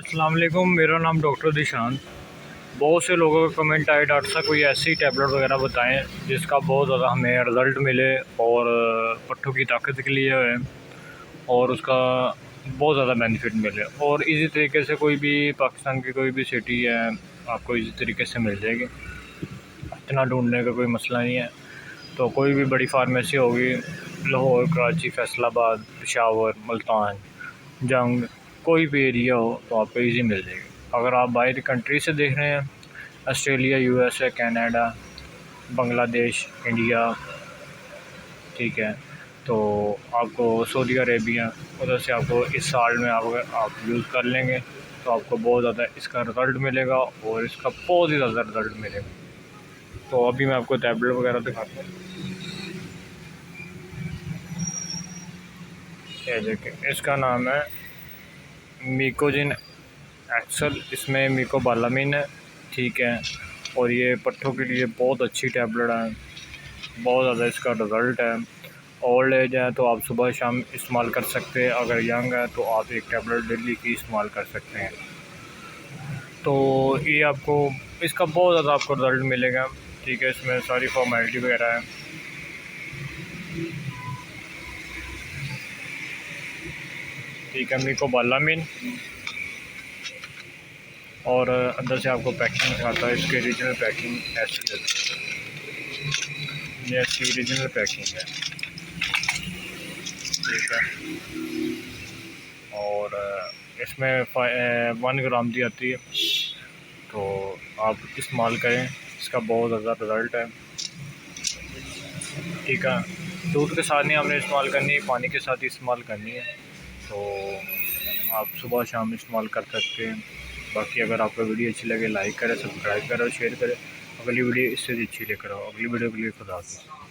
अस्सलाम वालेकुम, मेरा नाम डॉक्टर दिशांत। बहुत से लोगों का कमेंट आए, डॉक्टर साहब कोई ऐसी टैबलेट वगैरह बताएं जिसका बहुत ज़्यादा हमें रिज़ल्ट मिले और पट्टों की ताकत के लिए है और उसका बहुत ज़्यादा बेनिफिट मिले और इसी तरीके से कोई भी पाकिस्तान की कोई भी सिटी है आपको इसी तरीके से मिल जाएगी। इतना ढूंढने का कोई मसला नहीं है। तो कोई भी बड़ी फार्मेसी होगी, लाहौर, कराची, फैसलाबाद, पेशावर, मुल्तान, जंग, कोई भी एरिया हो तो आपको ईज़ी मिल जाएगी। अगर आप बाहर कंट्री से देख रहे हैं, Australia, USA, Canada, Bangladesh, India, ठीक है, तो आपको सऊदी अरेबिया, उधर से आपको इस साल में आप यूज़ कर लेंगे तो आपको बहुत ज़्यादा इसका रिज़ल्ट मिलेगा और इसका बहुत ही ज़्यादा रिज़ल्ट मिलेगा। तो अभी मैं आपको टैबलेट वगैरह दिखाता हूँ। ये देखिए, इसका नाम है मिकोजिन एक्सल, इसमें मिकोबालामिन है, ठीक है, और ये पट्ठों के लिए बहुत अच्छी टैबलेट है, बहुत ज़्यादा इसका रिज़ल्ट है। ओल्ड एज है तो आप सुबह शाम इस्तेमाल कर सकते हैं, अगर यंग है तो आप एक टैबलेट डेली की इस्तेमाल कर सकते हैं। तो ये आपको इसका बहुत ज़्यादा आपको रिज़ल्ट मिलेगा, ठीक है। इसमें सारी फॉर्मेलिटी वगैरह है, ठीक है। मिकोबालामिन और अंदर से आपको पैकिंग दिखाता है, इसकी ओरिजिनल पैकिंग ऐसी है, ये इसकी ओरिजिनल पैकिंग है, ठीक है। और इसमें 1 ग्राम की आती है, तो आप इस्तेमाल करें, इसका बहुत ज़्यादा रिज़ल्ट है, ठीक है। दूध के साथ नहीं आपने इस्तेमाल करनी है, पानी के साथ ही इस्तेमाल करनी है, तो आप सुबह शाम इस्तेमाल कर सकते हैं। बाकी अगर आपको वीडियो अच्छी लगे लाइक करें, सब्सक्राइब करें और शेयर करें। अगली वीडियो इससे भी अच्छी लेकर आओ। अगली वीडियो के लिए खुदा हाफ़िज़।